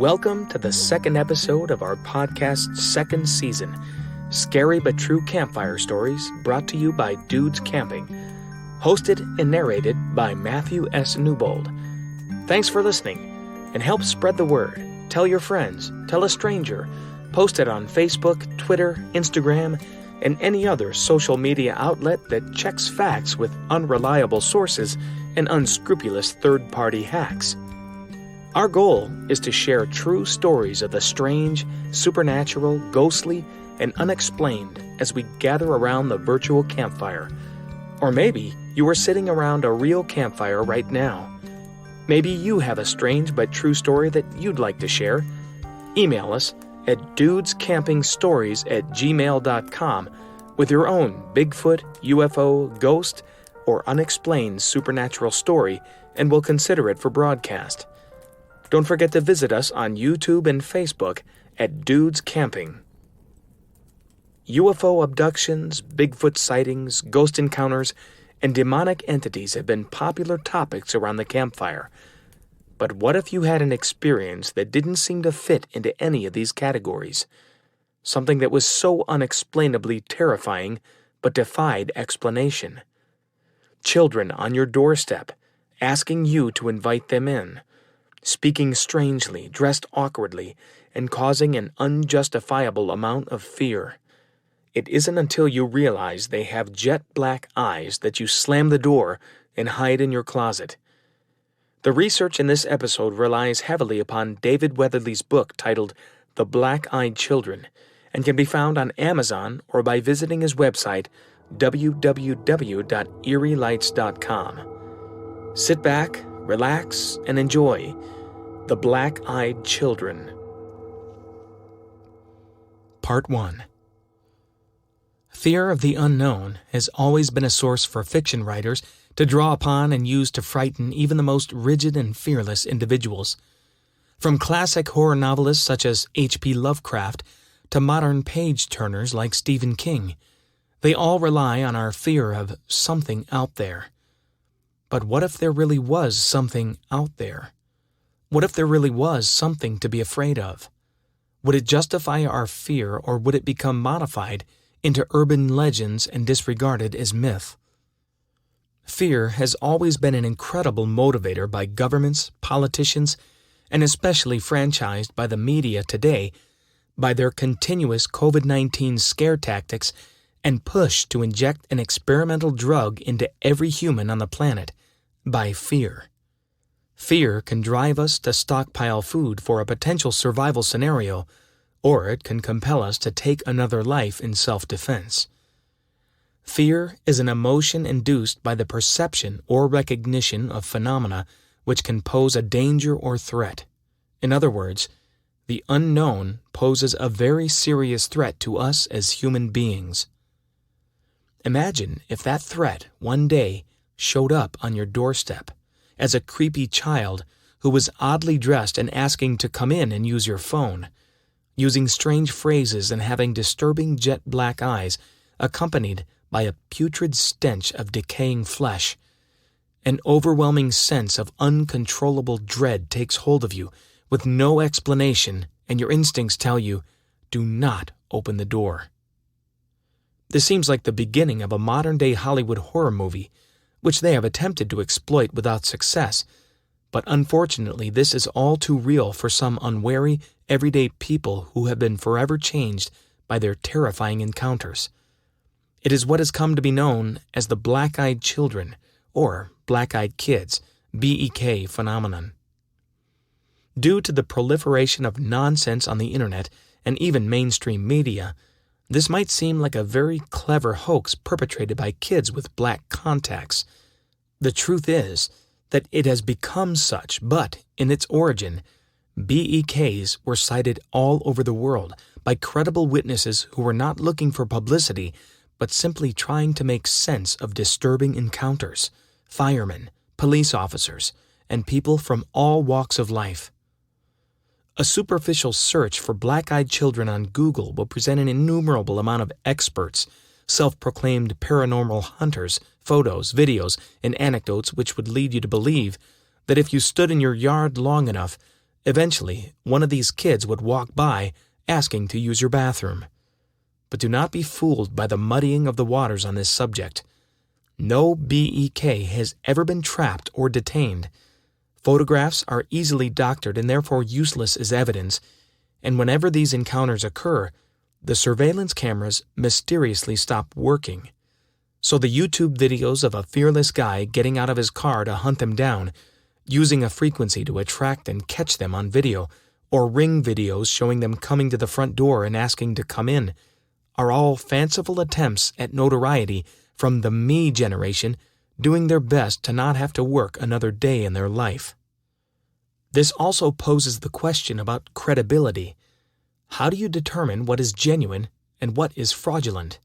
Welcome to the second episode of our podcast's second season, Scary But True Campfire Stories, brought to you by Dudes Camping. Hosted and narrated by Matthew S. Newbold. Thanks for listening, and help spread the word. Tell your friends, tell a stranger, post it on Facebook, Twitter, Instagram, and any other social media outlet that checks facts with unreliable sources and unscrupulous third-party hacks. Our goal is to share true stories of the strange, supernatural, ghostly, and unexplained as we gather around the virtual campfire. Or maybe you are sitting around a real campfire right now. Maybe you have a strange but true story that you'd like to share. Email us at dudescampingstories@gmail.com with your own Bigfoot, UFO, ghost, or unexplained supernatural story, and we'll consider it for broadcast. Don't forget to visit us on YouTube and Facebook at Dudes Camping. UFO abductions, Bigfoot sightings, ghost encounters, and demonic entities have been popular topics around the campfire. But what if you had an experience that didn't seem to fit into any of these categories? Something that was so unexplainably terrifying but defied explanation. Children on your doorstep, asking you to invite them in. Speaking strangely, dressed awkwardly, and causing an unjustifiable amount of fear. It isn't until you realize they have jet black eyes that you slam the door and hide in your closet. The research in this episode relies heavily upon David Weatherly's book titled The Black-Eyed Children, and can be found on Amazon or by visiting his website www.eerielights.com. Sit back, relax, and enjoy The Black-Eyed Children. Part 1. Fear of the unknown has always been a source for fiction writers to draw upon and use to frighten even the most rigid and fearless individuals. From classic horror novelists such as H.P. Lovecraft to modern page-turners like Stephen King, they all rely on our fear of something out there. But what if there really was something out there? What if there really was something to be afraid of? Would it justify our fear, or would it become modified into urban legends and disregarded as myth? Fear has always been an incredible motivator by governments, politicians, and especially franchised by the media today by their continuous COVID-19 scare tactics and push to inject an experimental drug into every human on the planet by fear. Fear can drive us to stockpile food for a potential survival scenario, or it can compel us to take another life in self-defense. Fear is an emotion induced by the perception or recognition of phenomena which can pose a danger or threat. In other words, the unknown poses a very serious threat to us as human beings. Imagine if that threat one day showed up on your doorstep as a creepy child who was oddly dressed and asking to come in and use your phone, using strange phrases and having disturbing jet black eyes accompanied by a putrid stench of decaying flesh. An overwhelming sense of uncontrollable dread takes hold of you with no explanation, and your instincts tell you, do not open the door. This seems like the beginning of a modern-day Hollywood horror movie, which they have attempted to exploit without success, but unfortunately this is all too real for some unwary, everyday people who have been forever changed by their terrifying encounters. It is what has come to be known as the black-eyed children, or black-eyed kids, BEK phenomenon. Due to the proliferation of nonsense on the internet and even mainstream media, this might seem like a very clever hoax perpetrated by kids with black contacts. The truth is that it has become such, but in its origin, BEKs were cited all over the world by credible witnesses who were not looking for publicity, but simply trying to make sense of disturbing encounters, firemen, police officers, and people from all walks of life. A superficial search for black-eyed children on Google will present an innumerable amount of experts, self-proclaimed paranormal hunters, photos, videos, and anecdotes which would lead you to believe that if you stood in your yard long enough Eventually, one of these kids would walk by asking to use your bathroom. But do not be fooled by the muddying of the waters on this subject. No BEK has ever been trapped or detained. Photographs are easily doctored and therefore useless as evidence, and whenever these encounters occur, the surveillance cameras mysteriously stop working. So the YouTube videos of a fearless guy getting out of his car to hunt them down, using a frequency to attract and catch them on video, or Ring videos showing them coming to the front door and asking to come in, are all fanciful attempts at notoriety from the me generation doing their best to not have to work another day in their life. This also poses the question about credibility. How do you determine what is genuine and what is fraudulent?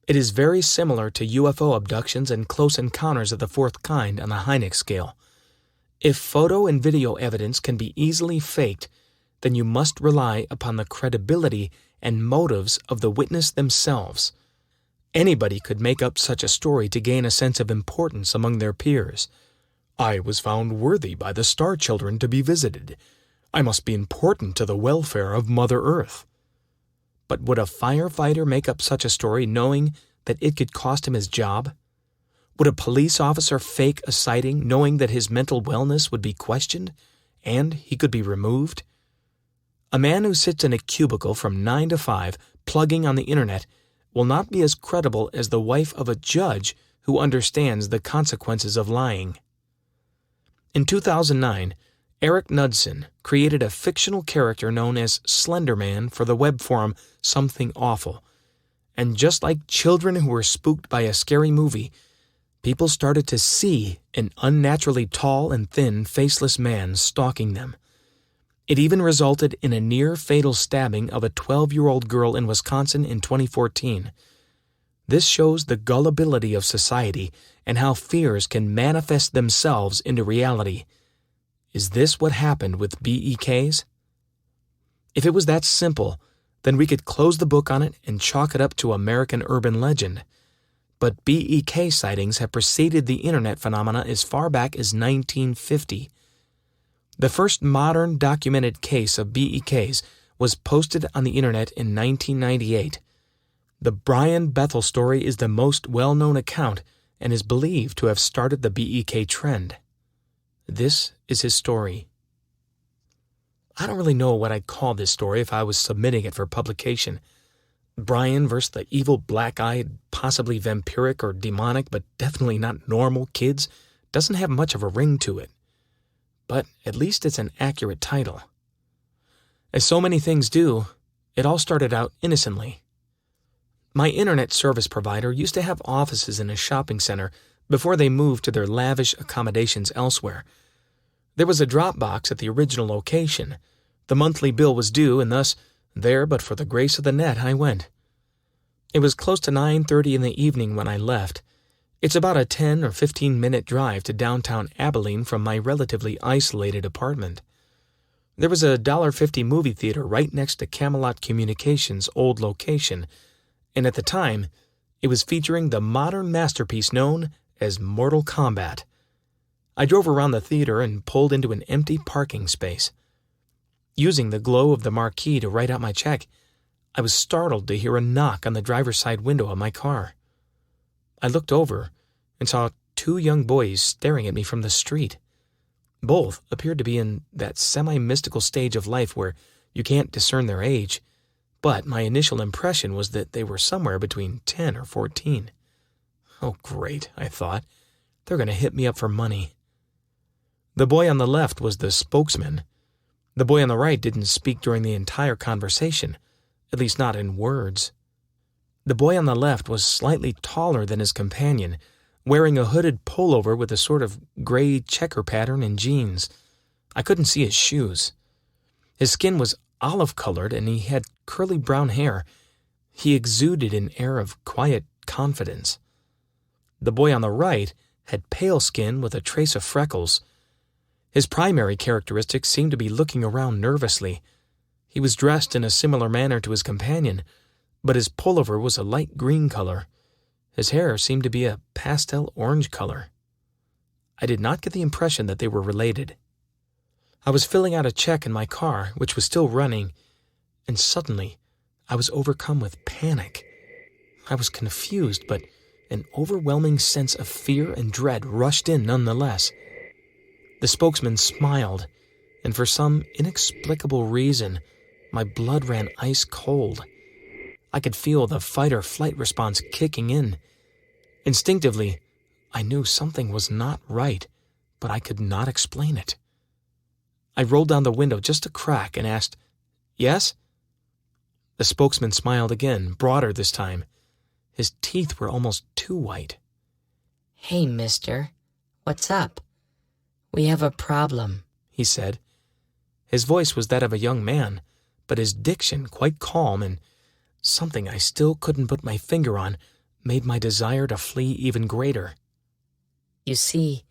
It is very similar to UFO abductions and close encounters of the fourth kind on the Hynek scale. If photo and video evidence can be easily faked, then you must rely upon the credibility and motives of the witness themselves. Anybody could make up such a story to gain a sense of importance among their peers. I was found worthy by the star children to be visited. I must be important to the welfare of Mother Earth. But would a firefighter make up such a story knowing that it could cost him his job? Would a police officer fake a sighting knowing that his mental wellness would be questioned and he could be removed? A man who sits in a cubicle from 9 to 5 plugging on the internet will not be as credible as the wife of a judge who understands the consequences of lying. In 2009, Eric Knudsen created a fictional character known as Slender Man for the web forum Something Awful. And just like children who were spooked by a scary movie, people started to see an unnaturally tall and thin, faceless man stalking them. It even resulted in a near-fatal stabbing of a 12-year-old girl in Wisconsin in 2014. This shows the gullibility of society and how fears can manifest themselves into reality. Is this what happened with BEKs? If it was that simple, then we could close the book on it and chalk it up to American urban legend. But BEK sightings have preceded the internet phenomena as far back as 1950. The first modern documented case of BEKs was posted on the internet in 1998. The Brian Bethel story is the most well-known account and is believed to have started the BEK trend. This is his story. I don't really know what I'd call this story if I was submitting it for publication. Brian versus the evil black-eyed, possibly vampiric or demonic, but definitely not normal kids doesn't have much of a ring to it. But at least it's an accurate title. As so many things do, it all started out innocently. My internet service provider used to have offices in a shopping center before they moved to their lavish accommodations elsewhere. There was a drop box at the original location. The monthly bill was due, and thus, there but for the grace of the net, I went. It was close to 9:30 in the evening when I left. It's about a 10 or 15-minute drive to downtown Abilene from my relatively isolated apartment. There was a $1.50 movie theater right next to Camelot Communications' old location, and at the time, it was featuring the modern masterpiece known as Mortal Kombat. I drove around the theater and pulled into an empty parking space. Using the glow of the marquee to write out my check, I was startled to hear a knock on the driver's side window of my car. I looked over and saw 2 young boys staring at me from the street. Both appeared to be in that semi-mystical stage of life where you can't discern their age, but my initial impression was that they were somewhere between 10 or 14. Oh, great, I thought. They're going to hit me up for money. The boy on the left was the spokesman. The boy on the right didn't speak during the entire conversation, at least not in words. The boy on the left was slightly taller than his companion, wearing a hooded pullover with a sort of gray checker pattern and jeans. I couldn't see his shoes. His skin was olive-colored and he had curly brown hair. He exuded an air of quiet confidence. The boy on the right had pale skin with a trace of freckles. His primary characteristic seemed to be looking around nervously. He was dressed in a similar manner to his companion, but his pullover was a light green color. His hair seemed to be a pastel orange color. I did not get the impression that they were related. I was filling out a check in my car, which was still running, and suddenly I was overcome with panic. I was confused, but an overwhelming sense of fear and dread rushed in nonetheless. The spokesman smiled, and for some inexplicable reason, my blood ran ice cold. I could feel the fight-or-flight response kicking in. Instinctively, I knew something was not right, but I could not explain it. I rolled down the window just a crack and asked, "Yes?" The spokesman smiled again, broader this time. His teeth were almost too white. "Hey, mister, what's up? We have a problem," he said. His voice was that of a young man, but his diction quite calm, and something I still couldn't put my finger on made my desire to flee even greater. "You see,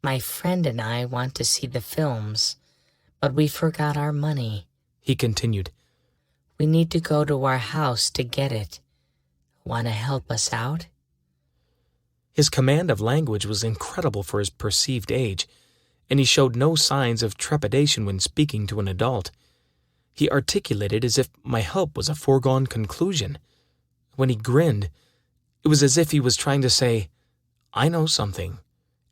my friend and I want to see the films, but we forgot our money," he continued. "We need to go to our house to get it. Want to help us out?" His command of language was incredible for his perceived age, and he showed no signs of trepidation when speaking to an adult. He articulated as if my help was a foregone conclusion. When he grinned, it was as if he was trying to say, "I know something,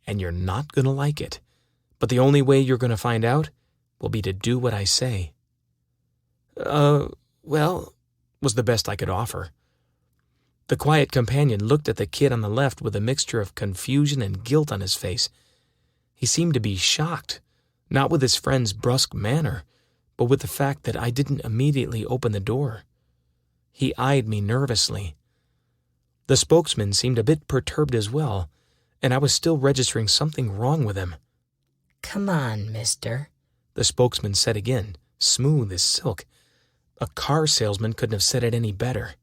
and you're not going to like it, but the only way you're going to find out will be to do what I say." Well, was the best I could offer. The quiet companion looked at the kid on the left with a mixture of confusion and guilt on his face. He seemed to be shocked, not with his friend's brusque manner, but with the fact that I didn't immediately open the door. He eyed me nervously. The spokesman seemed a bit perturbed as well, and I was still registering something wrong with him. "Come on, mister," the spokesman said again, smooth as silk. A car salesman couldn't have said it any better.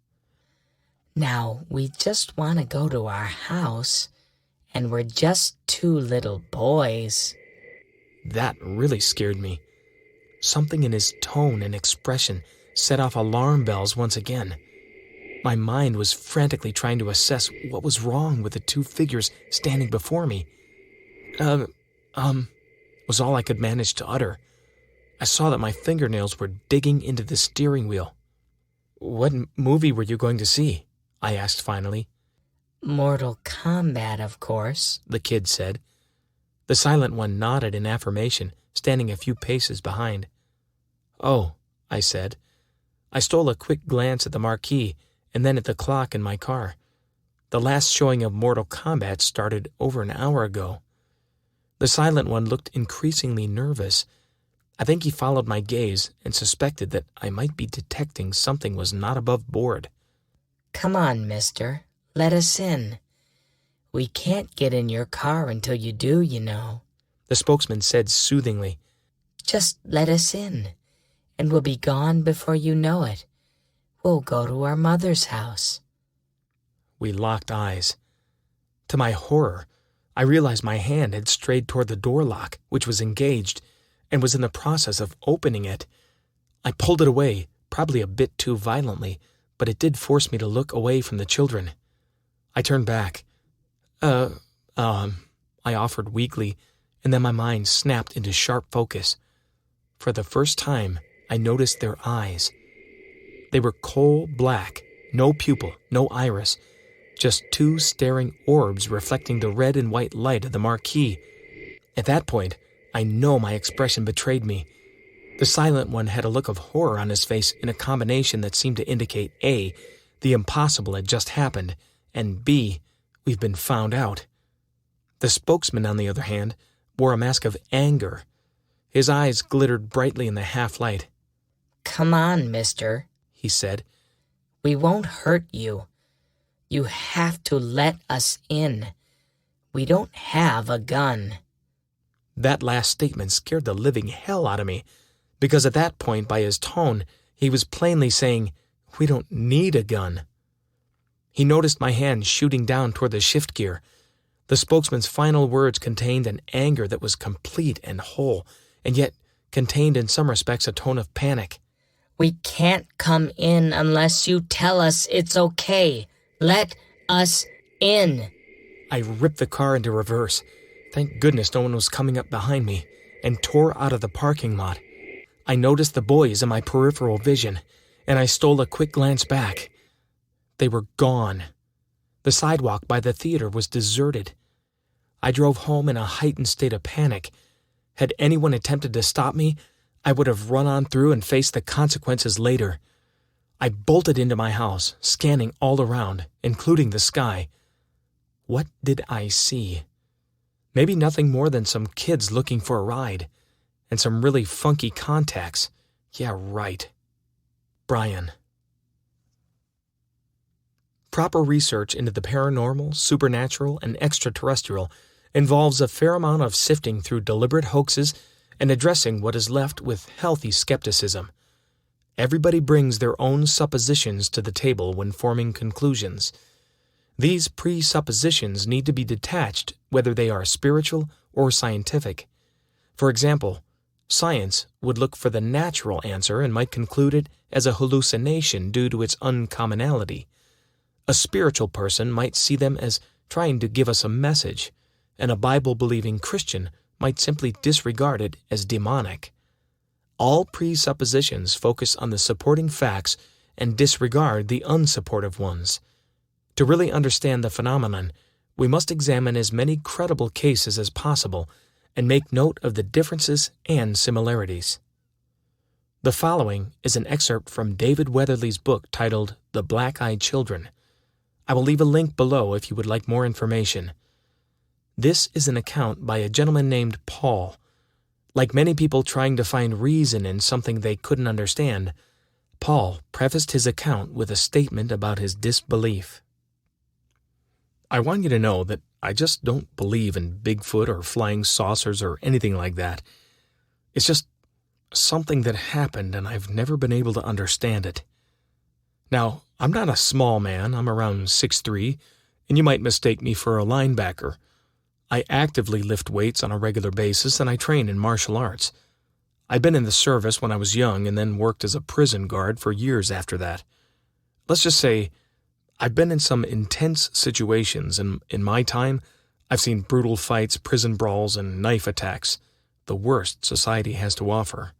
"Now, we just want to go to our house, and we're just two little boys." That really scared me. Something in his tone and expression set off alarm bells once again. My mind was frantically trying to assess what was wrong with the two figures standing before me. Was all I could manage to utter. I saw that my fingernails were digging into the steering wheel. "What movie were you going to see?" I asked finally. "Mortal Kombat, of course," the kid said. The silent one nodded in affirmation, standing a few paces behind. "Oh," I said. I stole a quick glance at the marquee and then at the clock in my car. The last showing of Mortal Kombat started over an hour ago. The silent one looked increasingly nervous. I think he followed my gaze and suspected that I might be detecting something was not above board. "Come on, mister. Let us in. We can't get in your car until you do, you know," the spokesman said soothingly. "Just let us in, and we'll be gone before you know it. We'll go to our mother's house." We locked eyes. To my horror, I realized my hand had strayed toward the door lock, which was engaged, and was in the process of opening it. I pulled it away, probably a bit too violently, but it did force me to look away from the children. I turned back. I offered weakly, and then my mind snapped into sharp focus. For the first time, I noticed their eyes. They were coal black, no pupil, no iris, just two staring orbs reflecting the red and white light of the marquee. At that point, I know my expression betrayed me. The silent one had a look of horror on his face in a combination that seemed to indicate A, the impossible had just happened, and B, we've been found out. The spokesman, on the other hand, wore a mask of anger. His eyes glittered brightly in the half-light. "Come on, mister," he said. "We won't hurt you. You have to let us in. We don't have a gun." That last statement scared the living hell out of me, because at that point, by his tone, he was plainly saying, "We don't need a gun." He noticed my hand shooting down toward the shift gear. The spokesman's final words contained an anger that was complete and whole, and yet contained in some respects a tone of panic. "We can't come in unless you tell us it's okay. Let us in." I ripped the car into reverse. Thank goodness no one was coming up behind me, and tore out of the parking lot. I noticed the boys in my peripheral vision, and I stole a quick glance back. They were gone. The sidewalk by the theater was deserted. I drove home in a heightened state of panic. Had anyone attempted to stop me, I would have run on through and faced the consequences later. I bolted into my house, scanning all around, including the sky. What did I see? Maybe nothing more than some kids looking for a ride, and some really funky contacts. Yeah, right. Brian. Proper research into the paranormal, supernatural, and extraterrestrial involves a fair amount of sifting through deliberate hoaxes and addressing what is left with healthy skepticism. Everybody brings their own suppositions to the table when forming conclusions. These presuppositions need to be detached whether they are spiritual or scientific. For example, science would look for the natural answer and might conclude it as a hallucination due to its uncommonality. A spiritual person might see them as trying to give us a message, and a Bible-believing Christian might simply disregard it as demonic. All presuppositions focus on the supporting facts and disregard the unsupportive ones. To really understand the phenomenon, we must examine as many credible cases as possible and make note of the differences and similarities. The following is an excerpt from David Weatherly's book titled The Black-Eyed Children. I will leave a link below if you would like more information. This is an account by a gentleman named Paul. Like many people trying to find reason in something they couldn't understand, Paul prefaced his account with a statement about his disbelief. I want you to know that I just don't believe in Bigfoot or flying saucers or anything like that. It's just something that happened and I've never been able to understand it. Now, I'm not a small man, I'm around 6'3", and you might mistake me for a linebacker. I actively lift weights on a regular basis and I train in martial arts. I'd been in the service when I was young and then worked as a prison guard for years after that. Let's just say I've been in some intense situations, and in my time, I've seen brutal fights, prison brawls, and knife attacks, the worst society has to offer.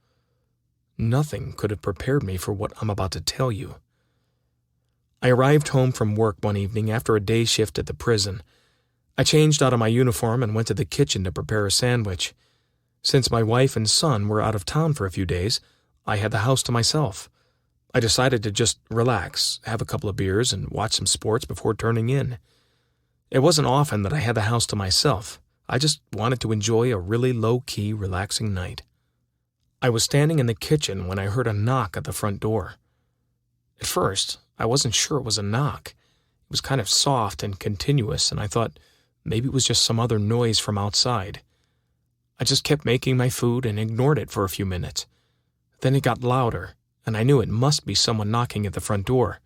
Nothing could have prepared me for what I'm about to tell you. I arrived home from work one evening after a day shift at the prison. I changed out of my uniform and went to the kitchen to prepare a sandwich. Since my wife and son were out of town for a few days, I had the house to myself. I decided to just relax, have a couple of beers, and watch some sports before turning in. It wasn't often that I had the house to myself. I just wanted to enjoy a really low-key, relaxing night. I was standing in the kitchen when I heard a knock at the front door. At first, I wasn't sure it was a knock. It was kind of soft and continuous, and I thought maybe it was just some other noise from outside. I just kept making my food and ignored it for a few minutes. Then it got louder, and I knew it must be someone knocking at the front door.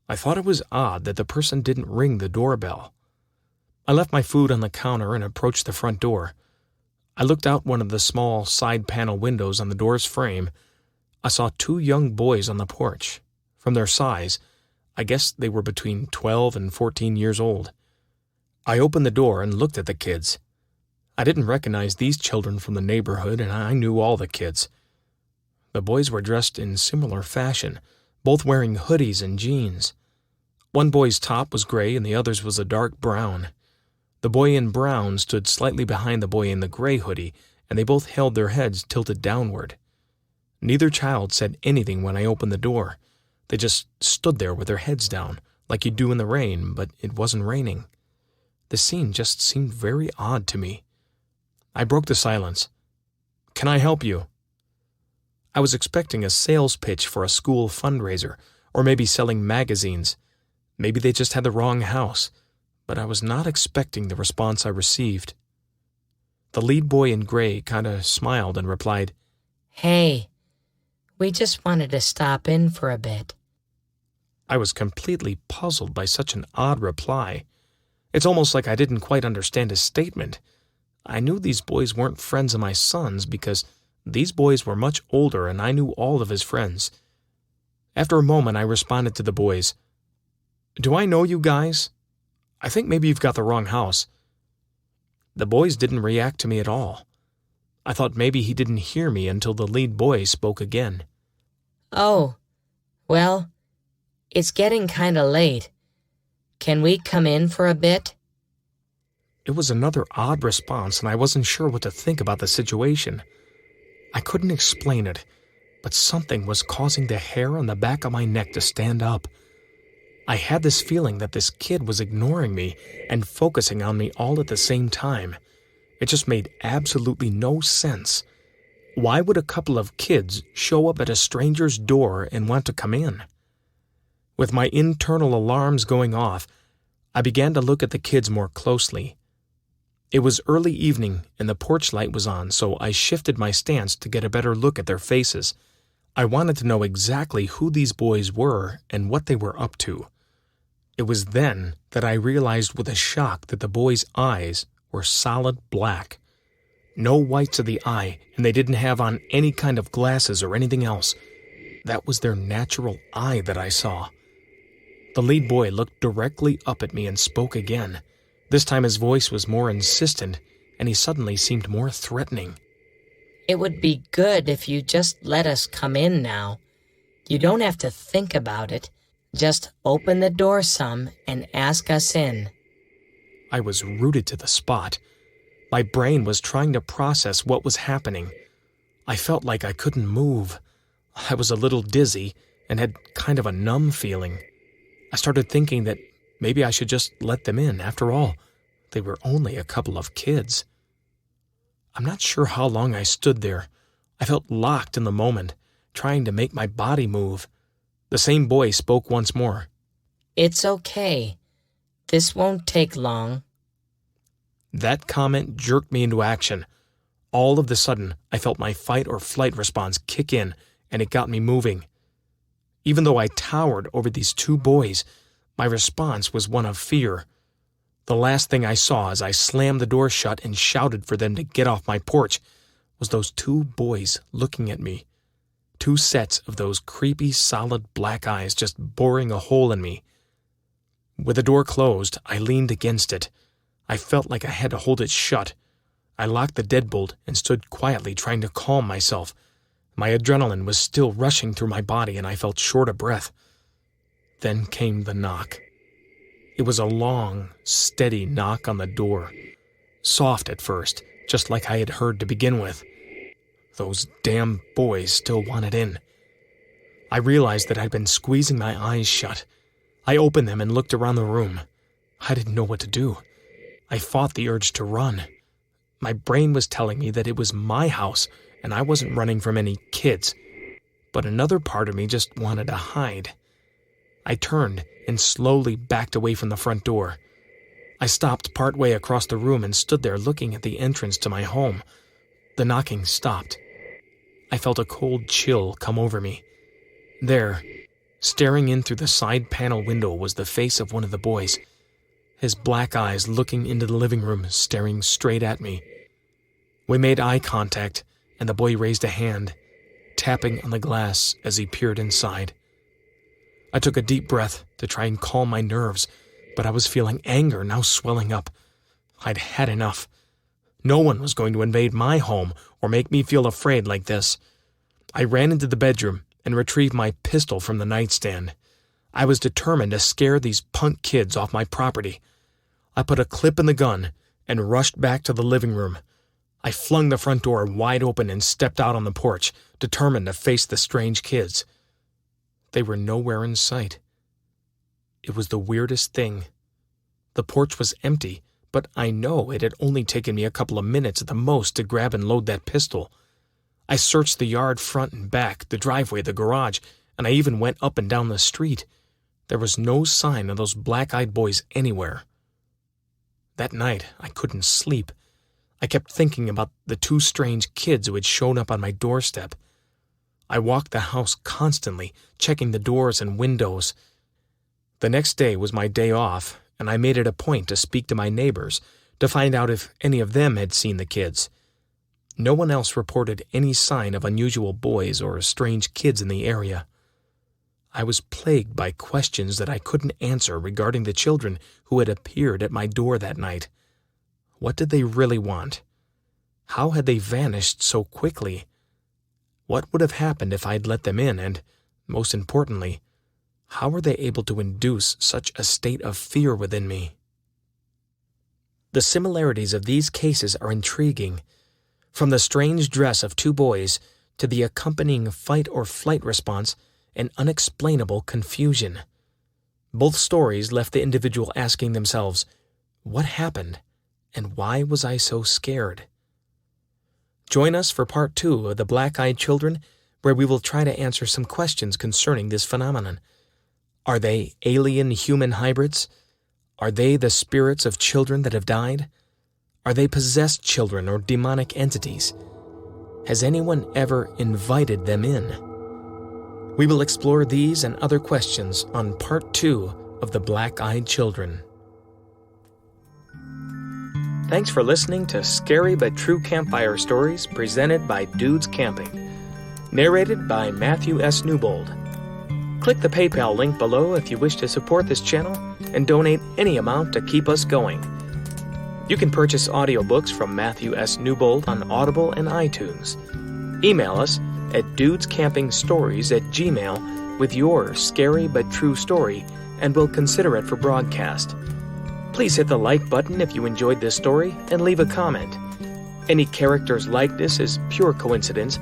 I thought it was odd that the person didn't ring the doorbell. I left my food on the counter and approached the front door. I looked out one of the small side panel windows on the door's frame. I saw two young boys on the porch. From their size, I guess they were between 12 and 14 years old. I opened the door and looked at the kids. I didn't recognize these children from the neighborhood, and I knew all the kids. The boys were dressed in similar fashion, both wearing hoodies and jeans. One boy's top was gray and the other's was a dark brown. The boy in brown stood slightly behind the boy in the gray hoodie, and they both held their heads tilted downward. Neither child said anything when I opened the door. They just stood there with their heads down, like you do in the rain, but it wasn't raining. The scene just seemed very odd to me. I broke the silence. "Can I help you?" I was expecting a sales pitch for a school fundraiser, or maybe selling magazines. Maybe they just had the wrong house, but I was not expecting the response I received. The lead boy in gray kinda smiled and replied, "Hey, we just wanted to stop in for a bit." I was completely puzzled by such an odd reply. It's almost like I didn't quite understand his statement. I knew these boys weren't friends of my son's because these boys were much older and I knew all of his friends. After a moment, I responded to the boys, "Do I know you guys? I think maybe you've got the wrong house." The boys didn't react to me at all. I thought maybe he didn't hear me until the lead boy spoke again. "Oh, well, it's getting kinda late. Can we come in for a bit?" It was another odd response, and I wasn't sure what to think about the situation. I couldn't explain it, but something was causing the hair on the back of my neck to stand up. I had this feeling that this kid was ignoring me and focusing on me all at the same time. It just made absolutely no sense. Why would a couple of kids show up at a stranger's door and want to come in? With my internal alarms going off, I began to look at the kids more closely. It was early evening and the porch light was on, so I shifted my stance to get a better look at their faces. I wanted to know exactly who these boys were and what they were up to. It was then that I realized with a shock that the boys' eyes were solid black. No whites of the eye, and they didn't have on any kind of glasses or anything else. That was their natural eye that I saw. The lead boy looked directly up at me and spoke again. This time his voice was more insistent, and he suddenly seemed more threatening. "It would be good if you just let us come in now. You don't have to think about it. Just open the door some and ask us in." I was rooted to the spot. My brain was trying to process what was happening. I felt like I couldn't move. I was a little dizzy and had kind of a numb feeling. I started thinking that maybe I should just let them in. After all, they were only a couple of kids. I'm not sure how long I stood there. I felt locked in the moment, trying to make my body move. The same boy spoke once more. "It's okay. This won't take long." That comment jerked me into action. All of a sudden, I felt my fight or flight response kick in, and it got me moving. Even though I towered over these two boys, my response was one of fear. The last thing I saw as I slammed the door shut and shouted for them to get off my porch was those two boys looking at me. Two sets of those creepy, solid black eyes just boring a hole in me. With the door closed, I leaned against it. I felt like I had to hold it shut. I locked the deadbolt and stood quietly trying to calm myself. My adrenaline was still rushing through my body and I felt short of breath. Then came the knock. It was a long, steady knock on the door. Soft at first, just like I had heard to begin with. Those damn boys still wanted in. I realized that I'd been squeezing my eyes shut. I opened them and looked around the room. I didn't know what to do. I fought the urge to run. My brain was telling me that it was my house and I wasn't running from any kids. But another part of me just wanted to hide. I turned and slowly backed away from the front door. I stopped partway across the room and stood there looking at the entrance to my home. The knocking stopped. I felt a cold chill come over me. There, staring in through the side panel window, was the face of one of the boys. His black eyes looking into the living room, staring straight at me. We made eye contact, and the boy raised a hand, tapping on the glass as he peered inside. I took a deep breath to try and calm my nerves, but I was feeling anger now swelling up. I'd had enough. No one was going to invade my home or make me feel afraid like this. I ran into the bedroom and retrieved my pistol from the nightstand. I was determined to scare these punk kids off my property. I put a clip in the gun and rushed back to the living room. I flung the front door wide open and stepped out on the porch, determined to face the strange kids. They were nowhere in sight. It was the weirdest thing. The porch was empty, but I know it had only taken me a couple of minutes at the most to grab and load that pistol. I searched the yard front and back, the driveway, the garage, and I even went up and down the street. There was no sign of those black-eyed boys anywhere. That night, I couldn't sleep. I kept thinking about the two strange kids who had shown up on my doorstep. I walked the house constantly, checking the doors and windows. The next day was my day off, and I made it a point to speak to my neighbors to find out if any of them had seen the kids. No one else reported any sign of unusual boys or strange kids in the area. I was plagued by questions that I couldn't answer regarding the children who had appeared at my door that night. What did they really want? How had they vanished so quickly? What would have happened if I'd let them in, and, most importantly, how were they able to induce such a state of fear within me? The similarities of these cases are intriguing. From the strange dress of two boys to the accompanying fight or flight response and unexplainable confusion. Both stories left the individual asking themselves, what happened, and why was I so scared? Join us for part 2 of The Black-Eyed Children, where we will try to answer some questions concerning this phenomenon. Are they alien-human hybrids? Are they the spirits of children that have died? Are they possessed children or demonic entities? Has anyone ever invited them in? We will explore these and other questions on part 2 of The Black-Eyed Children. Thanks for listening to Scary But True Campfire Stories presented by Dudes Camping. Narrated by Matthew S. Newbold. Click the PayPal link below if you wish to support this channel and donate any amount to keep us going. You can purchase audiobooks from Matthew S. Newbold on Audible and iTunes. Email us at dudescampingstories@gmail.com with your scary but true story, and we'll consider it for broadcast. Please hit the like button if you enjoyed this story and leave a comment. Any character's likeness is pure coincidence.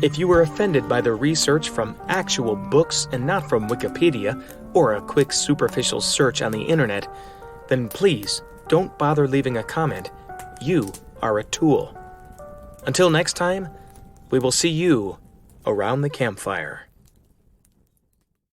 If you were offended by the research from actual books and not from Wikipedia or a quick superficial search on the internet, then please don't bother leaving a comment. You are a tool. Until next time, we will see you around the campfire.